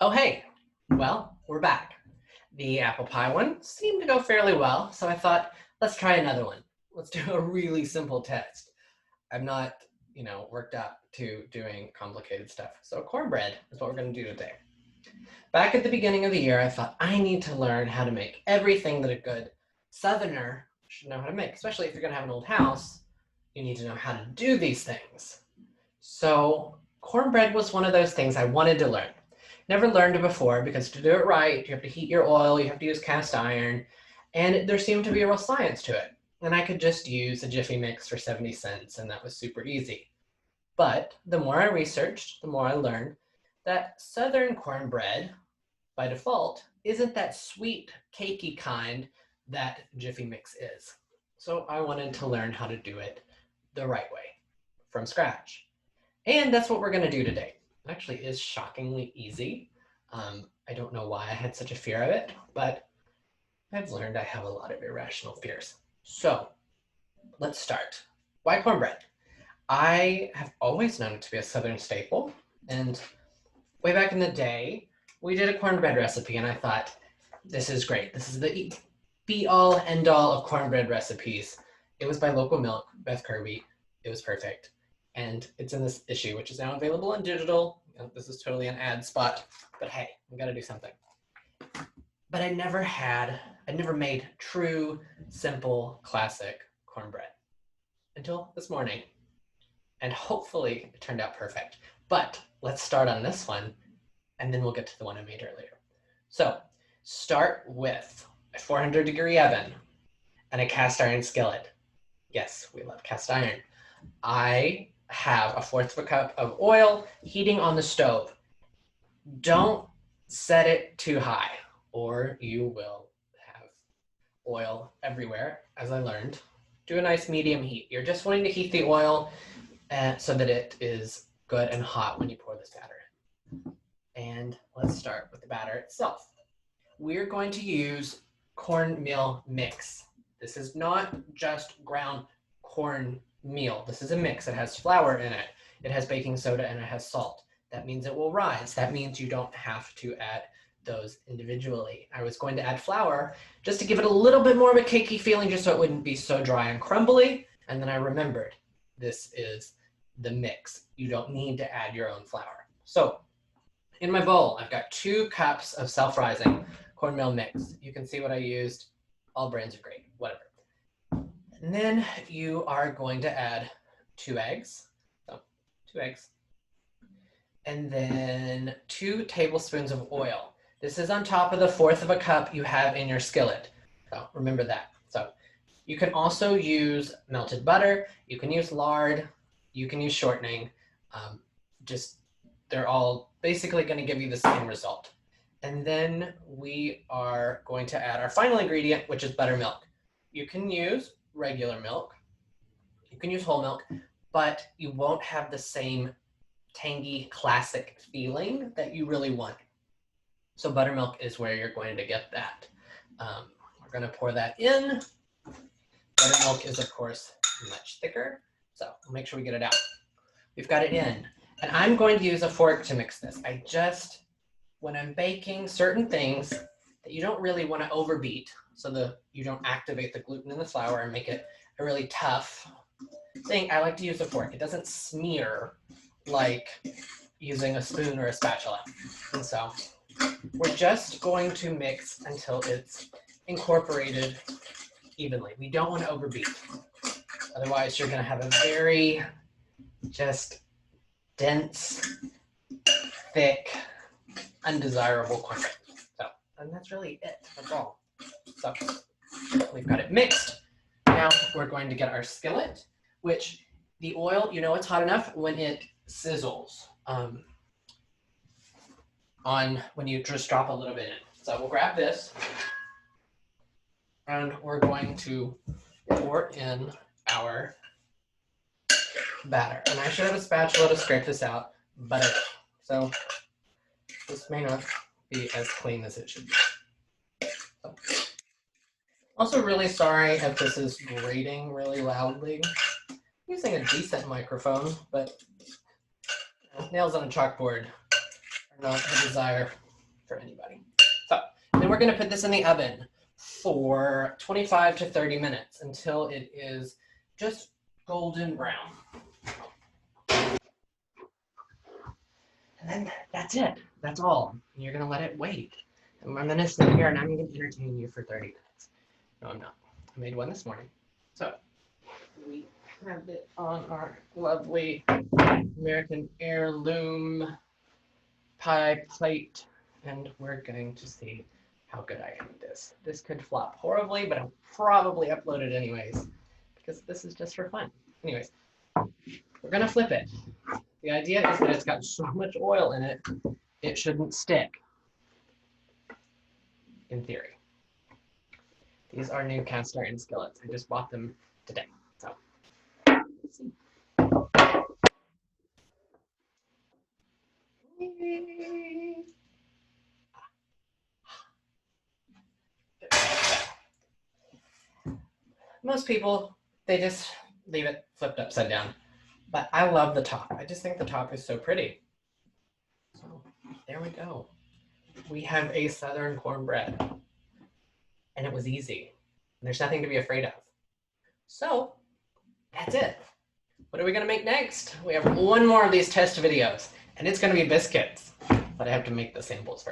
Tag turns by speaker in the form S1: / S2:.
S1: Oh, hey. Well, we're back. The apple pie one seemed to go fairly well, so I thought, let's try another one. Let's do a really simple test. I'm not, worked up to doing complicated stuff. So cornbread is what we're going to do today. Back at the beginning of the year, I thought I need to learn how to make everything that a good Southerner should know how to make, especially if you're going to have an old house. You need to know how to do these things. So cornbread was one of those things I wanted to learn. Never learned it before because to do it right, you have to heat your oil, you have to use cast iron, and there seemed to be a real science to it. And I could just use a Jiffy Mix for 70 cents, and that was super easy. But the more I researched, the more I learned that Southern cornbread, by default, isn't that sweet, cakey kind that Jiffy Mix is. So I wanted to learn how to do it the right way, from scratch. And that's what we're going to do today. It actually is shockingly easy. I don't know why I had such a fear of it, but I've learned I have a lot of irrational fears. So let's start. Why cornbread? I have always known it to be a Southern staple. And way back in the day, we did a cornbread recipe, and I thought, this is great. This is the be-all, end-all of cornbread recipes. It was by Local Milk, Beth Kirby. It was perfect. And it's in this issue, which is now available on digital. This is totally an ad spot, but hey, we gotta do something. But I never made true, simple, classic cornbread until this morning. And hopefully it turned out perfect. But let's start on this one, and then we'll get to the one I made earlier. So start with a 400-degree oven and a cast iron skillet. Yes, we love cast iron. I have a fourth of a cup of oil heating on the stove. Don't set it too high or you will have oil everywhere, as I learned. Do a nice medium heat. You're just wanting to heat the oil so that it is good and hot when you pour this batter in. And let's start with the batter itself. We're going to use cornmeal mix. This is not just ground cornmeal. This is a mix. It has flour in it. It has baking soda and it has salt. That means it will rise. That means you don't have to add those individually. I was going to add flour just to give it a little bit more of a cakey feeling, just so it wouldn't be so dry and crumbly. And then I remembered this is the mix. You don't need to add your own flour. So in my bowl, I've got 2 cups of self-rising cornmeal mix. You can see what I used. All brands are great, whatever. And then you are going to add 2 eggs. So 2 eggs. And then 2 tablespoons of oil. This is on top of the fourth of a cup you have in your skillet. So remember that. So you can also use melted butter. You can use lard. You can use shortening. They're all basically going to give you the same result. And then we are going to add our final ingredient, which is buttermilk. You can use regular milk. You can use whole milk, but you won't have the same tangy, classic feeling that you really want. So buttermilk is where you're going to get that. We're going to pour that in. Buttermilk is, of course, much thicker. So we'll make sure we get it out. We've got it in. And I'm going to use a fork to mix this. When I'm baking certain things that you don't really want to overbeat, so that you don't activate the gluten in the flour and make it a really tough thing, I like to use a fork. It doesn't smear like using a spoon or a spatula. And so we're just going to mix until it's incorporated evenly. We don't want to overbeat. Otherwise, you're going to have a very just dense, thick, undesirable cornbread. And that's really it. That's all. So we've got it mixed. Now we're going to get our skillet, which the oil, it's hot enough when it sizzles. When you just drop a little bit in. So we'll grab this and we're going to pour in our batter. And I should have a spatula to scrape this out, but I don't. So this may not be as clean as it should be. So. Also really sorry if this is grating really loudly. I'm using a decent microphone, but nails on a chalkboard are not the desire for anybody. So then we're going to put this in the oven for 25 to 30 minutes until it is just golden brown. And then that's it. That's all. And you're going to let it wait. And I'm going to sit here and I'm going to entertain you for 30 minutes. No, I'm not. I made one this morning. So we have it on our lovely American heirloom pie plate. And we're going to see how good I am at this. This could flop horribly, but I'll probably upload it anyways because this is just for fun. Anyways, we're going to flip it. The idea is that it's got so much oil in it, it shouldn't stick, in theory. These are new cast iron skillets. I just bought them today. So, let's see. Most people, they just leave it flipped upside down. But I love the top. I just think the top is so pretty. So there we go. We have a Southern cornbread. And it was easy. And there's nothing to be afraid of. So that's it. What are we going to make next? We have one more of these test videos. And it's going to be biscuits. But I have to make the samples first.